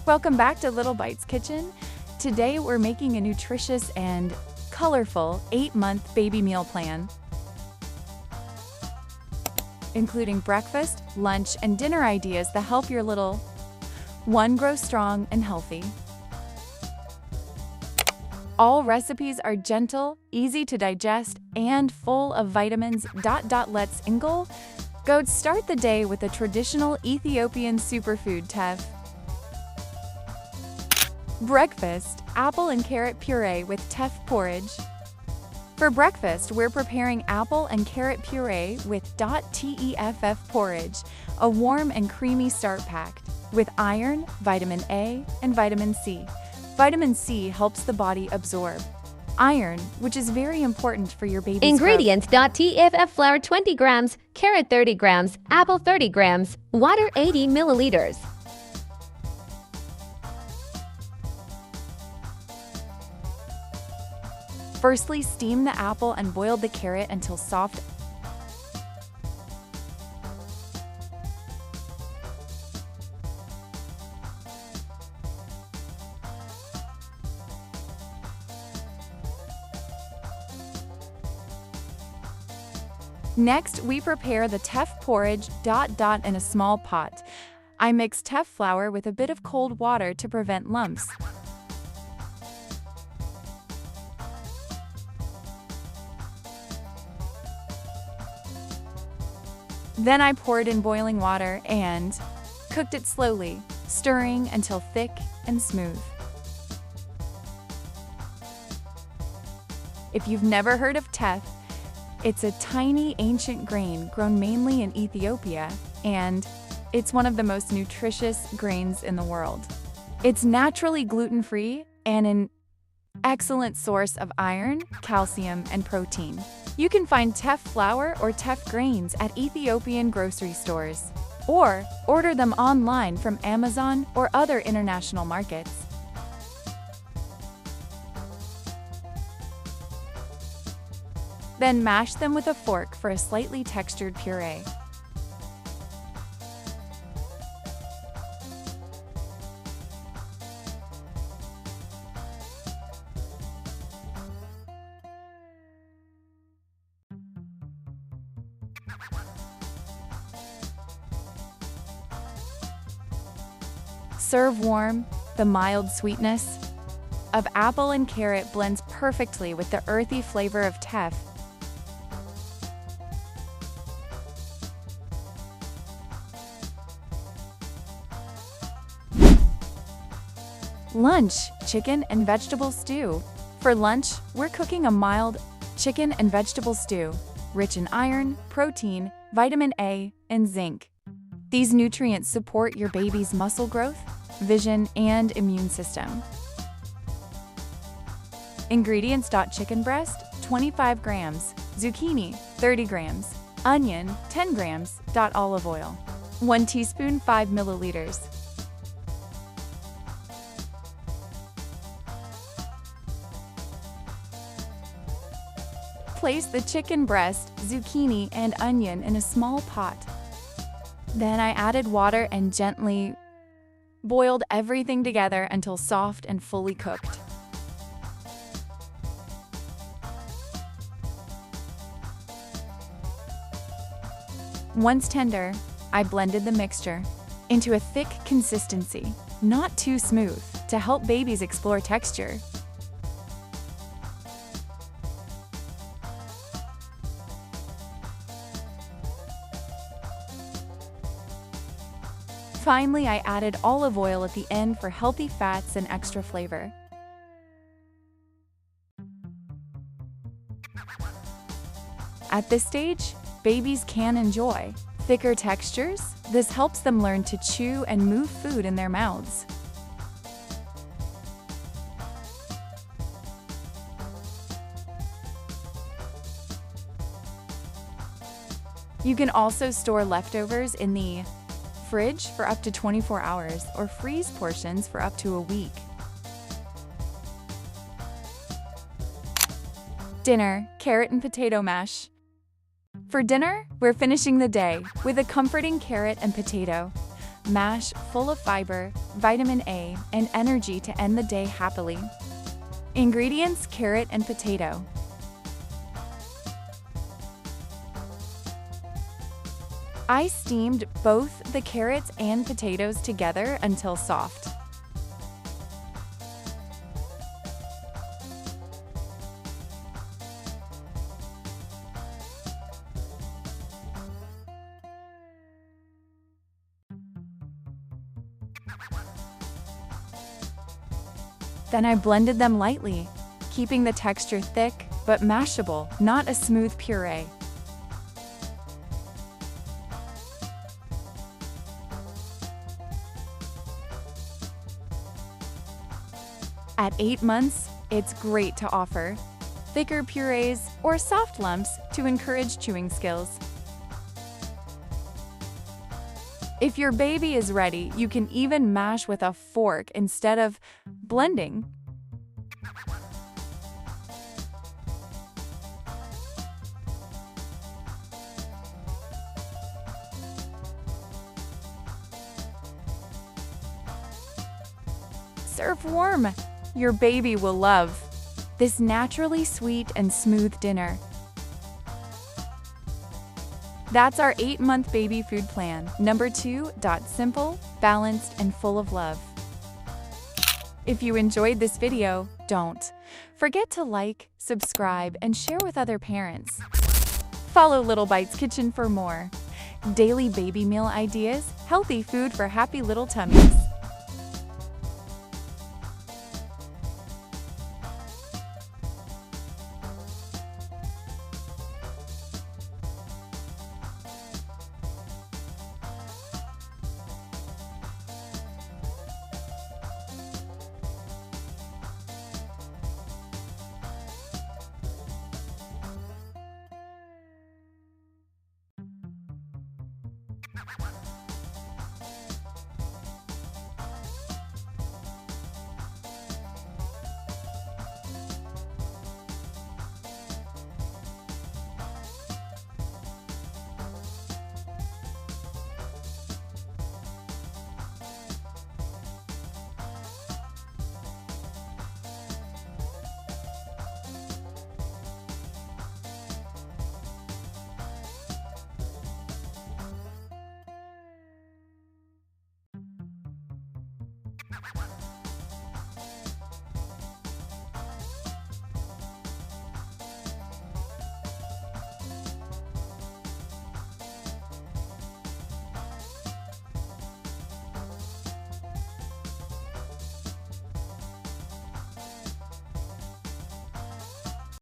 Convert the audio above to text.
Welcome back to Little Bites Kitchen. Today we're making a nutritious and colorful 8-month baby meal plan, including breakfast, lunch, and dinner ideas that help your little one grow strong and healthy. All recipes are gentle, easy to digest, and full of vitamins. Let's go start the day with a traditional Ethiopian superfood, teff. Breakfast: apple and carrot puree with teff porridge. For breakfast, we're preparing apple and carrot puree with Teff Porridge, a warm and creamy start packed with iron, vitamin A, and vitamin C. Vitamin C helps the body absorb iron, which is very important for your baby's Ingredients: Teff flour 20 grams, carrot 30 grams, apple 30 grams, water 80 milliliters. Firstly, steam the apple and boil the carrot until soft. Next, we prepare the teff porridge in a small pot. I mix teff flour with a bit of cold water to prevent lumps. Then I poured in boiling water and cooked it slowly, stirring until thick and smooth. If you've never heard of teff, it's a tiny ancient grain grown mainly in Ethiopia, and it's one of the most nutritious grains in the world. It's naturally gluten-free and an excellent source of iron, calcium, and protein. You can find teff flour or teff grains at Ethiopian grocery stores, or order them online from Amazon or other international markets. Then mash them with a fork for a slightly textured puree. Serve warm. The mild sweetness of apple and carrot blends perfectly with the earthy flavor of teff. Lunch: chicken and vegetable stew. For lunch, we're cooking a mild chicken and vegetable stew, rich in iron, protein, vitamin A, and zinc. These nutrients support your baby's muscle growth, vision, and immune system. Ingredients: chicken breast, 25 grams, zucchini, 30 grams, onion, 10 grams, olive oil, 1 teaspoon, 5 milliliters. Place the chicken breast, zucchini, and onion in a small pot. Then I added water and gently boiled everything together until soft and fully cooked. Once tender, I blended the mixture into a thick consistency, not too smooth, to help babies explore texture. Finally, I added olive oil at the end for healthy fats and extra flavor. At this stage, babies can enjoy thicker textures. This helps them learn to chew and move food in their mouths. You can also store leftovers in the fridge for up to 24 hours or freeze portions for up to a week. Dinner, carrot and potato mash. For dinner, we're finishing the day with a comforting carrot and potato mash full of fiber, vitamin A, and energy to end the day happily. Ingredients: carrot and potato. I steamed both the carrots and potatoes together until soft. Then I blended them lightly, keeping the texture thick but mashable, not a smooth puree. At 8 months, it's great to offer thicker purees or soft lumps to encourage chewing skills. If your baby is ready, you can even mash with a fork instead of blending. Serve warm. Your baby will love this naturally sweet and smooth dinner. That's our 8-month baby food plan, number 2. Simple, balanced, and full of love. If you enjoyed this video, don't forget to like, subscribe, and share with other parents. Follow Little Bites Kitchen for more daily baby meal ideas, healthy food for happy little tummies.